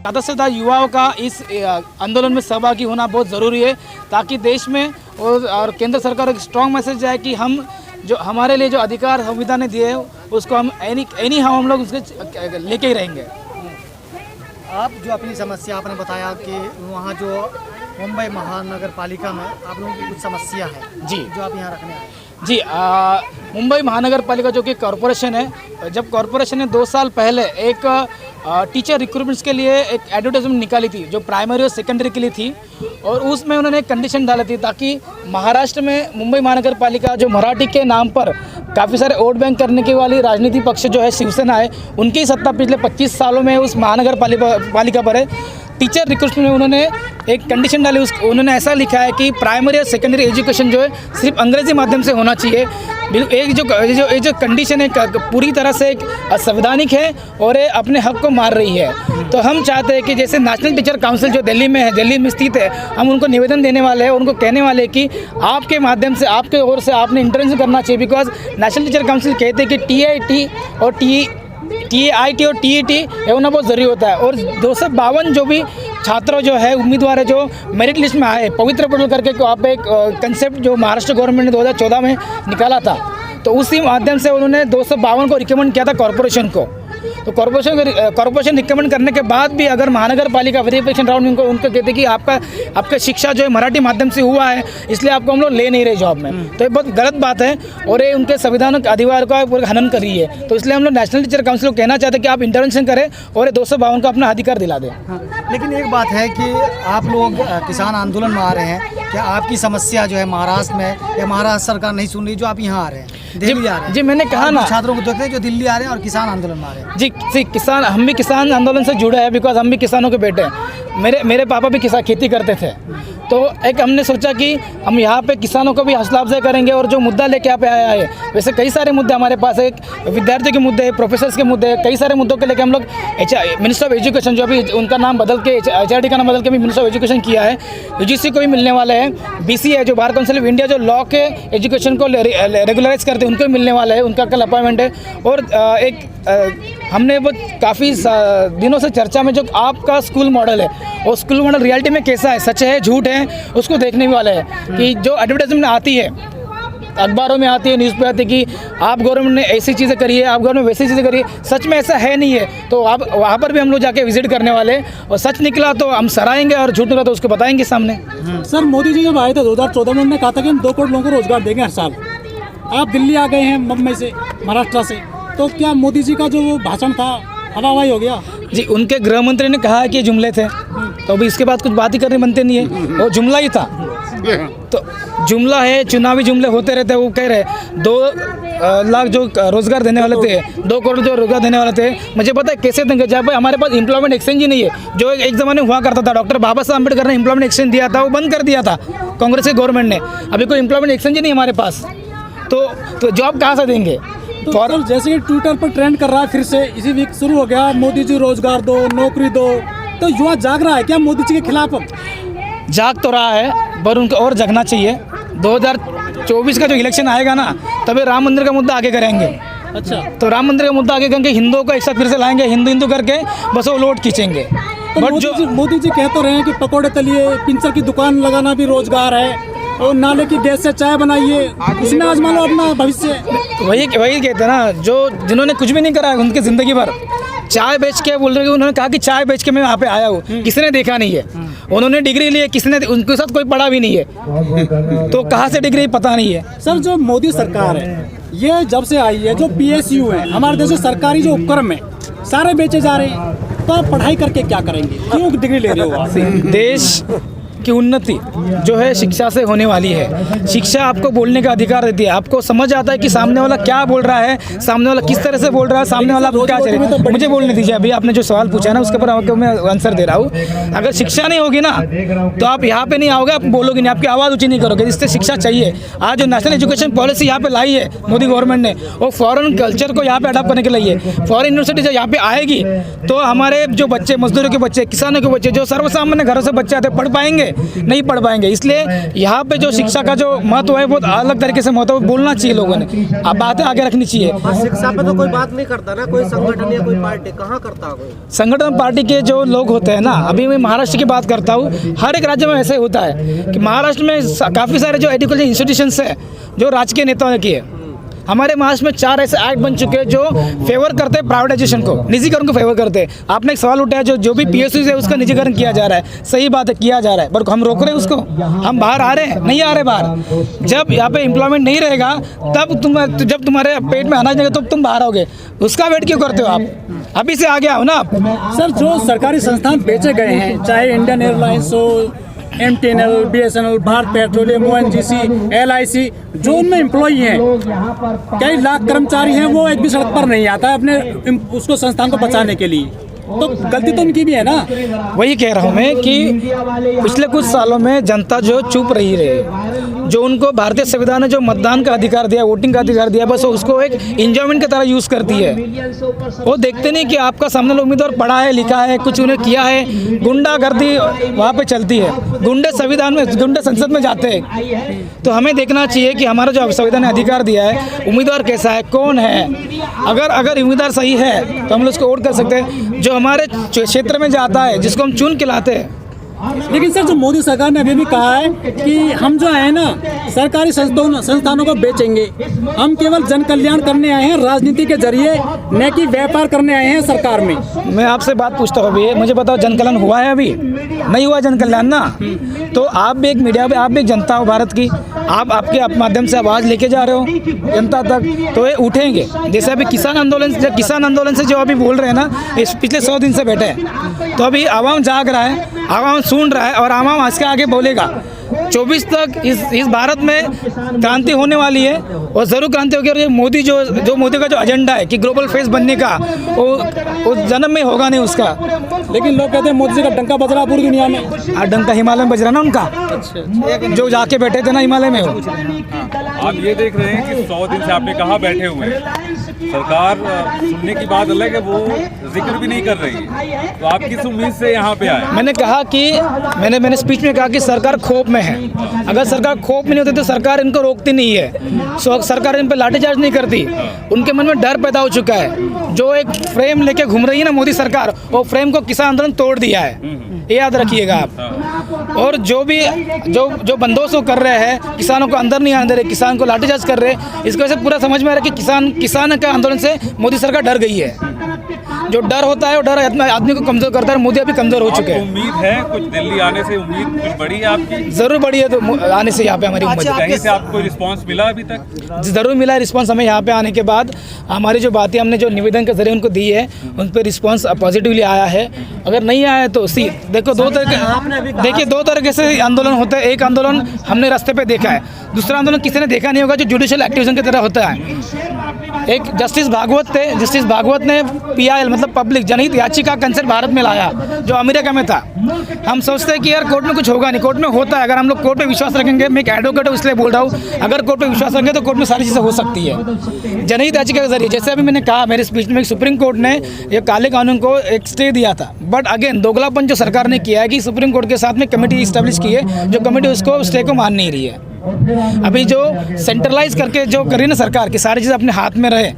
ज़्यादा से ज़्यादा युवाओं का इस आंदोलन में सहभागी होना बहुत ज़रूरी है, ताकि देश में और केंद्र सरकार एक स्ट्रॉन्ग मैसेज जाए कि हम जो हमारे लिए जो अधिकार संविधान ने दिए उसको हम हम लोग उसके लेके ही रहेंगे। आप जो अपनी समस्या आपने बताया कि वहाँ जो मुंबई महानगर पालिका में आप लोगों की कुछ समस्या है जी, जो आप यहाँ रखने आए। जी, मुंबई महानगर पालिका जो कि कॉरपोरेशन है, जब कॉरपोरेशन ने 2 साल पहले एक टीचर रिक्रूटमेंट्स के लिए एक एडवर्टाइजमेंट निकाली थी जो प्राइमरी और सेकेंडरी के लिए थी, और उसमें उन्होंने एक कंडीशन डाली थी ताकि महाराष्ट्र में मुंबई महानगर पालिका जो मराठी के नाम पर काफ़ी सारे वोट बैंक करने की वाली राजनीतिक पक्ष जो है शिवसेना है, उनकी सत्ता पिछले 25 सालों में उस महानगर पालिका पर है। टीचर रिक्रूटमेंट में उन्होंने एक कंडीशन डाली, उन्होंने ऐसा लिखा है कि प्राइमरी और सेकेंडरी एजुकेशन जो है सिर्फ अंग्रेजी माध्यम से होना चाहिए। एक जो कंडीशन है पूरी तरह से एक असंवैधानिक है और ये अपने हक को मार रही है। तो हम चाहते हैं कि जैसे नेशनल टीचर काउंसिल जो दिल्ली में है, दिल्ली में स्थित है, हम उनको निवेदन देने वाले हैं, उनको कहने वाले हैं कि आपके माध्यम से आपके ओर से आपने इंटरवेंशन करना चाहिए, बिकॉज नेशनल टीचर काउंसिल कहते हैं कि TIT और TIT और TET ये होना बहुत ज़रूरी होता है। और 252 जो भी छात्र जो है उम्मीदवार है जो मेरिट लिस्ट में आए, पवित्र पोर्टल करके वहाँ पे एक कंसेप्ट जो महाराष्ट्र गवर्नमेंट ने 2014 में निकाला था, तो उसी माध्यम से उन्होंने 252 को रिकमेंड किया था कॉरपोरेशन को। तो कॉरपोरेशन रिकमेंड करने के बाद भी अगर महानगर पालिका वेरिफिकेशन राउंड उनको कहते कि आपका शिक्षा जो है मराठी माध्यम से हुआ है, इसलिए आपको हम लोग ले नहीं रहे जॉब में, तो ये बहुत गलत बात है और ये उनके संविधान के अधिकार का हनन कर रही है। तो इसलिए हम लोग नेशनल टीचर काउंसिल को कहना चाहते हैं कि आप इंटरवेंशन करें और ये 252 का अपना अधिकार दिला दें। लेकिन एक बात है कि आप लोग किसान आंदोलन में आ रहे हैं, क्या आपकी समस्या जो है महाराष्ट्र में या महाराष्ट्र सरकार नहीं सुन रही जो आप यहाँ आ रहे हैं, दिल्ली आ रहे हैं? जी, मैंने कहा ना, छात्रों को देखते हैं जो दिल्ली आ रहे हैं और किसान आंदोलन में आ रहे हैं। जी, किसान, हम भी किसान आंदोलन से जुड़े हैं, बिकॉज हम भी किसानों के बेटे हैं। मेरे पापा भी खेती करते थे, तो एक हमने सोचा कि हम यहाँ पे किसानों को भी हौसला अफजाई करेंगे और जो मुद्दा लेके यहाँ पे आया है, वैसे कई सारे मुद्दे हमारे पास है, विद्यार्थियों के मुद्दे, प्रोफेसर्स के मुद्दे, कई सारे मुद्दों के लेके हम लोग मिनिस्टर ऑफ एजुकेशन जो अभी उनका नाम बदल के HRD का नाम बदल के भी मिनिस्टर ऑफ एजुकेशन किया है, UGC को भी मिलने वाले हैं, BCA जो बार काउंसिल ऑफ इंडिया जो लॉ के एजुकेशन को रेगुलराइज करते हैं उनको मिलने वाला है, उनका कल अपॉइंटमेंट है। और हमने वो काफ़ी दिनों से चर्चा में जो आपका स्कूल मॉडल है, वो स्कूल मॉडल रियलिटी में कैसा है, सच है झूठ है, उसको देखने वाले हैं कि जो एडवर्टाइजमेंट आती है, अखबारों में आती है, न्यूज़ पे आती है कि आप गवर्नमेंट ने ऐसी चीज़ें करी है, आप गवर्नमेंट वैसी चीज़ें करी है, सच में ऐसा है नहीं है। तो आप वहाँ पर भी हम लोग जाके विजिट करने वाले हैं और सच निकला तो हम सराहेंगे और झूठ निकला तो उसको बताएंगे सामने। सर, मोदी जी जब आए थे 2014 में, उन्होंने कहा था कि हम 2 करोड़ लोगों को रोजगार देंगे हर साल। आप दिल्ली आ गए हैं मुंबई से, महाराष्ट्र से, तो क्या मोदी जी का जो वो भाषण था हवाई हो गया? जी, उनके गृह मंत्री ने कहा है कि जुमले थे, तो अभी इसके बाद कुछ बात ही करने बनते नहीं है, वो जुमला ही था। तो जुमला है, चुनावी जुमले होते रहते हैं। वो कह रहे 2 लाख जो रोजगार देने वाले थे, 2 करोड़ जो रोजगार देने वाले थे, मुझे पता है कैसे देंगे जब हमारे पास एम्प्लॉयमेंट एक्सचेंज ही नहीं है, जो एक ज़माने में हुआ करता था। डॉक्टर बाबा साहब अम्बेडकर ने एम्प्लॉयमेंट एक्सचेंज दिया था, वो बंद कर दिया था कांग्रेस की गवर्नमेंट ने। अभी कोई एम्प्लॉयमेंट एक्सचेंज ही नहीं हमारे पास, तो जॉब कहाँ से देंगे? तो जैसे कि ट्विटर पर ट्रेंड कर रहा है, फिर से इसी वीक शुरू हो गया, मोदी जी रोजगार दो, नौकरी दो, तो युवा जाग रहा है क्या मोदी जी के खिलाफ? जाग तो रहा है, पर उनको और जगना चाहिए। 2024 का जो इलेक्शन आएगा ना, तभी राम मंदिर का मुद्दा आगे करेंगे। अच्छा, तो राम मंदिर का मुद्दा आगे करके हिंदुओं को एक साथ फिर से लाएंगे, हिंदू करके बस वो लोट खींचेंगे। तो बट मोदी जी कहते रहे हैं कि पकौड़े तलिए, पिंचर की दुकान लगाना भी रोजगार है, और नाले की गैस से चाय बनाइए, उसमें आजमा लो अपना भविष्य। वही कहते हैं ना, जिन्होंने कुछ भी नहीं करा है उनकी ज़िंदगी भर, चाय बेच के बोल रहे हैं। उन्होंने कहा कि चाय बेच के मैं वहाँ पे आया हूँ, किसी ने देखा नहीं है। उन्होंने डिग्री ली है, किसी ने उनके साथ कोई पढ़ा भी नहीं है, तो कहाँ से डिग्री पता नहीं है। सर, जो मोदी सरकार है ये जब से आई है, जो PSU है हमारे देश में सरकारी जो उपक्रम है सारे बेचे जा रहे हैं, तो आप पढ़ाई करके क्या करेंगे? क्यों डिग्री ले रहे हो आप? देश की उन्नति जो है शिक्षा से होने वाली है। शिक्षा आपको बोलने का अधिकार देती है, आपको समझ आता है कि सामने वाला क्या बोल रहा है, सामने वाला किस तरह से बोल रहा है, सामने वाला क्या चाहिए। मुझे बोलने दीजिए, अभी आपने जो सवाल पूछा है ना उसके ऊपर आपको मैं आंसर दे रहा हूँ। अगर शिक्षा नहीं होगी ना तो आप यहाँ पे नहीं आओगे, आप बोलोगे नहीं, आपकी आवाज़ ऊँची नहीं करोगे। इससे शिक्षा चाहिए। आज जो नेशनल एजुकेशन पॉलिसी यहाँ पे लाई है मोदी गवर्नमेंट ने, वो फॉरेन कल्चर को यहाँ पे अडॉप्ट करने के लिए, फॉरेन यूनिवर्सिटी जब यहाँ पे आएगी तो हमारे जो बच्चे, मजदूरों के बच्चे, किसानों के बच्चे, जो सर्वसामान्य घरों से बच्चे आते पढ़ पाएंगे। नहीं पढ़ पाएंगे। इसलिए यहाँ पे जो शिक्षा का जो महत्व है बहुत अलग तरीके से महत्व बोलना चाहिए लोगों ने, अब बातें आगे रखनी चाहिए। शिक्षा पे तो कोई बात नहीं करता ना, कोई संगठन या कोई पार्टी कहाँ करता कोई। संगठन पार्टी के जो लोग होते हैं ना, अभी मैं महाराष्ट्र की बात करता हूँ, हर एक राज्य में ऐसे होता है कि महाराष्ट्र में काफ़ी सारे जो एजुकेशन इंस्टीट्यूशंस है जो राजकीय नेताओं ने किए। हमारे महाराष्ट्र में 4 ऐसे एक्ट बन चुके हैं जो फेवर करते हैं प्राइवेटाइजेशन को, निजीकरण को फेवर करते हैं। आपने एक सवाल उठाया जो भी PSU है उसका निजीकरण किया जा रहा है, सही बात है किया जा रहा है, पर हम रोक रहे हैं उसको? हम बाहर आ रहे हैं? नहीं आ रहे बाहर। जब यहाँ पे एम्प्लॉयमेंट नहीं रहेगा तब जब तुम्हारे पेट में अनाज नहीं तो तुम बाहर आओगे, उसका वेट क्यों करते हो आप? अभी से आगे आओ ना आप। सर, जो सरकारी संस्थान बेचे गए हैं, चाहे इंडियन एयरलाइंस हो, MTNL, BSNL, Bharat petroleum, ONGC, LIC, जो उनमें एम्प्लॉई हैं, कई लाख कर्मचारी हैं, वो एक भी सड़क पर नहीं आता है अपने उसको संस्थान को बचाने के लिए, तो गलती तो उनकी भी है ना। वही कह रहा हूँ मैं कि पिछले कुछ सालों में जनता जो चुप रही है, जो उनको भारतीय संविधान ने जो मतदान का अधिकार दिया, वोटिंग का अधिकार दिया, बस उसको एक इंजॉयमेंट की तरह यूज़ करती है। वो देखते नहीं कि आपका सामने उम्मीदवार पढ़ा है, लिखा है, कुछ उन्हें किया है। गुंडागर्दी वहाँ पे चलती है, गुंडे संविधान में, गुंडे संसद में जाते हैं। तो हमें देखना चाहिए कि हमारा जो संविधान ने अधिकार दिया है, उम्मीदवार कैसा है, कौन है। अगर उम्मीदवार सही है तो हम लोग उसको वोट कर सकते हैं, जो हमारे क्षेत्र में जाता है, जिसको हम चुन के लाते हैं। लेकिन सर, जो मोदी सरकार ने अभी भी कहा है कि हम जो है ना सरकारी संस्थानों को बेचेंगे, हम केवल जन कल्याण करने आए हैं, राजनीति के जरिए, न कि व्यापार करने आए हैं सरकार में। मैं आपसे बात पूछता हूँ अभी, मुझे बताओ जन कल्याण हुआ है? अभी नहीं हुआ जन कल्याण ना। तो आप भी एक मीडिया पे, आप भी एक जनता हो भारत की, आप आपके माध्यम से आवाज़ लेके जा रहे हो जनता तक, तो ये उठेंगे। जैसे अभी किसान आंदोलन से जो अभी बोल रहे हैं ना, इस पिछले 100 दिन से बैठे हैं, तो अभी आवाम जाग रहा है, आवाम सुन रहा है और आवाम आज के आगे बोलेगा। 24 तक इस भारत में क्रांति होने वाली है और ज़रूर क्रांति होगी। और ये मोदी जो मोदी का जो एजेंडा है कि ग्लोबल फेस बनने का, वो जन्म में होगा नहीं उसका। लेकिन लोग कहते हैं मोदी जी का डंका बज रहा पूरी दुनिया में। डंका हिमालय में बज रहा ना उनका, जो जाके बैठे थे ना हिमालय में। आप ये देख रहे हैं कि 100 दिन से आपने कहा बैठे हुए हैं, सरकार सुनने की बात अलग है, वो जिक्र भी नहीं कर रही है, तो आप किस उम्मीद से यहाँ पे आए? मैंने कहा कि मैंने स्पीच में कहा कि सरकार खौफ में है। अगर सरकार खौफ में नहीं होती तो सरकार इनको रोकती नहीं है, सरकार इन पे लाठीचार्ज नहीं करती। उनके मन में डर पैदा हो चुका है। जो एक फ्रेम लेके घूम रही है ना मोदी सरकार, वो फ्रेम को किसान आंदोलन तोड़ दिया है, ये याद रखिएगा आप। और जो बंदोबस्त कर रहे हैं, किसानों को अंदर नहीं आने दे रहे, किसान को लाठीचार्ज कर रहे हैं, इसकी वजह से पूरा समझ में आ रहा है कि किसान के आंदोलन से मोदी सरकार डर गई है। जो डर होता है वो डर आदमी को कमजोर करता है। मोदी अभी कमजोर हो चुके हैं। उम्मीद है कुछ दिल्ली आने से, उम्मीद कुछ बड़ी है आपकी? जरूर बड़ी है, तो आने से यहाँ पे हमारी उम्मीद। कहीं से आपको रिस्पांस मिला अभी तक? जरूर मिला है रिस्पांस हमें। यहाँ पे आने के बाद हमारी जो बातें हमने जो निवेदन के जरिए उनको दी है, उन पर रिस्पांस पॉजिटिवली आया है। अगर नहीं आया है तो देखो दो तरीके से आंदोलन होता है। एक आंदोलन हमने रास्ते पे देखा है, दूसरा आंदोलन किसी ने देखा नहीं होगा, जो जुडिशियल एक्टिविज्म की तरह होता है। एक जस्टिस भागवत ने PIL मतलब पब्लिक जनहित याचिका कंसेप्ट भारत में लाया, जो अमेरिका में था। हम सोचते हैं कि यार कोर्ट में कुछ होगा नहीं, कोर्ट में होता है। अगर हम लोग कोर्ट पे विश्वास रखेंगे, मैं एक एडवोकेट हूँ इसलिए बोल रहा हूँ, अगर कोर्ट पे विश्वास रखेंगे तो कोर्ट में सारी चीज़ें हो सकती है जनहित याचिका के जरिए। जैसे अभी मैंने कहा मेरे स्पीच में, सुप्रीम कोर्ट ने ये काले कानून को एक स्टे दिया था, बट अगेन दोगलापन जो सरकार ने किया है कि सुप्रीम कोर्ट के साथ में कमेटी इस्टेब्लिश की है, जो कमेटी उसको स्टे को मान नहीं रही है। अभी जो सेंट्रलाइज करके जो करी ना सरकार की सारी चीज़ अपने हाथ में रहे,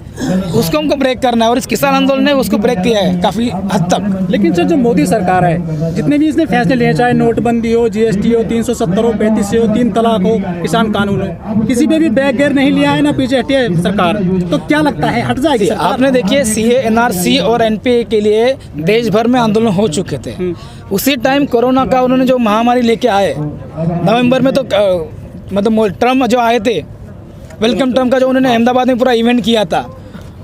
उसको हमको ब्रेक करना है। और इस किसान आंदोलन ने उसको ब्रेक किया है काफ़ी हद तक। लेकिन सर, जो मोदी सरकार है, जितने भी इसने फैसले लिए, चाहे नोटबंदी हो, GST हो, 370 हो, 35 हो, 3 तलाक हो, किसान कानून हो, किसी पे भी बैक गेयर नहीं लिया है ना पीछे हटी है सरकार, तो क्या लगता है हट जाएगी सरकार? आपने देखिए CA, NRC और NPA के लिए देश भर में आंदोलन हो चुके थे। उसी टाइम कोरोना का उन्होंने जो महामारी लेके आए नवंबर में, तो मतलब ट्रम्प जो आए थे, वेलकम ट्रम्प का जो उन्होंने अहमदाबाद में पूरा इवेंट किया था,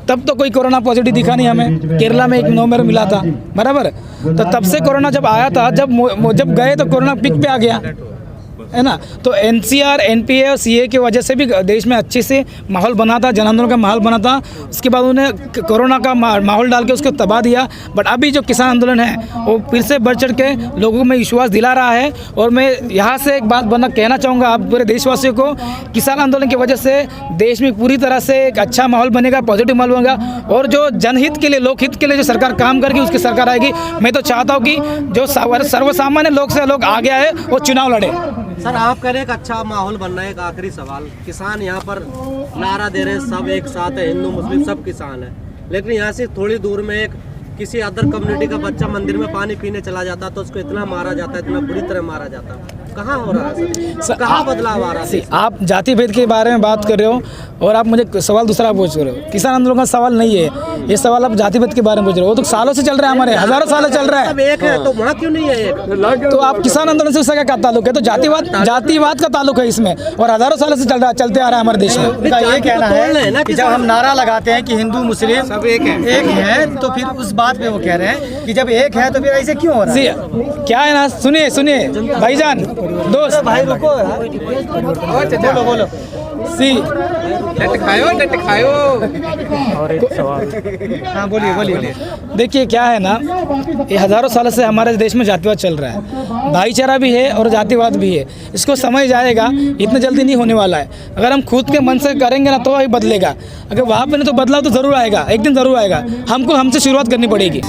तब तो कोई कोरोना पॉजिटिव दिखा नहीं हमें। केरला में 1 नवंबर मिला था, बराबर। तो तब से कोरोना जब आया था, जब गए तो कोरोना पिक पे आ गया, है ना। तो NCR, NPA और CA की वजह से भी देश में अच्छे से माहौल बना था, जन आंदोलन का माहौल बना था। उसके बाद उन्हें कोरोना का माहौल डाल के उसको तबाह दिया। बट अभी जो किसान आंदोलन है वो फिर से बढ़ चढ़ के लोगों में विश्वास दिला रहा है। और मैं यहाँ से एक बात कहना चाहूँगा आप पूरे देशवासियों को, किसान आंदोलन की वजह से देश में पूरी तरह से एक अच्छा माहौल बनेगा, पॉजिटिव माहौल बनेगा। और जो जनहित के लिए, लोकहित के लिए जो सरकार काम करेगी उसकी सरकार आएगी। मैं तो चाहता हूँ कि जो सर्वसामान्य लोग से लोग आगे आए और चुनाव लड़े। सर आप कह रहे हैं एक अच्छा माहौल बनना है। एक आखिरी सवाल, किसान यहाँ पर नारा दे रहे हैं सब एक साथ है, हिंदू मुस्लिम सब किसान है, लेकिन यहाँ से थोड़ी दूर में एक किसी अदर कम्युनिटी का बच्चा मंदिर में पानी पीने चला जाता तो उसको इतना मारा जाता है, इतना बुरी तरह मारा जाता है। कहाँ हो रहा है सर, कहाँ बदलाव आ रहा है? आप जाति भेद के बारे में बात कर रहे हो और आप मुझे सवाल दूसरा पूछ रहे हो। किसान आंदोलन का सवाल नहीं है ये सवाल, आप जाति भेद के बारे में पूछ रहे हो। वो तो सालों से चल रहा है, हमारे हजारों सालों चल रहा अब है। एक है तो वहाँ क्यों नहीं है एक? तो आप किसान आंदोलन से उसका क्या ताल्लुक है? तो जातिवाद का ताल्लुक है इसमें, और हजारों सालों से चलते आ रहा है हमारे देश में। उनका ये कहना है कि जब हम नारा लगाते हैं कि हिंदू मुस्लिम सब एक है, तो फिर उस बात पे वो कह रहे हैं कि जब एक है तो फिर ऐसे क्यों हो रहा है? क्या है ना, सुनिए भाईजान, दोस्त भाई रुको, बोलो हाँ बोलिए। देखिए क्या है ना, ये हज़ारों सालों से हमारे देश में जातिवाद चल रहा है, भाईचारा भी है और जातिवाद भी है। इसको समझ जाएगा, इतनी जल्दी नहीं होने वाला है। अगर हम खुद के मन से करेंगे ना तो ही बदलेगा। अगर वहाँ पे नहीं तो बदलाव तो ज़रूर आएगा, एक दिन ज़रूर आएगा। हमको हमसे शुरुआत करनी पड़ेगी।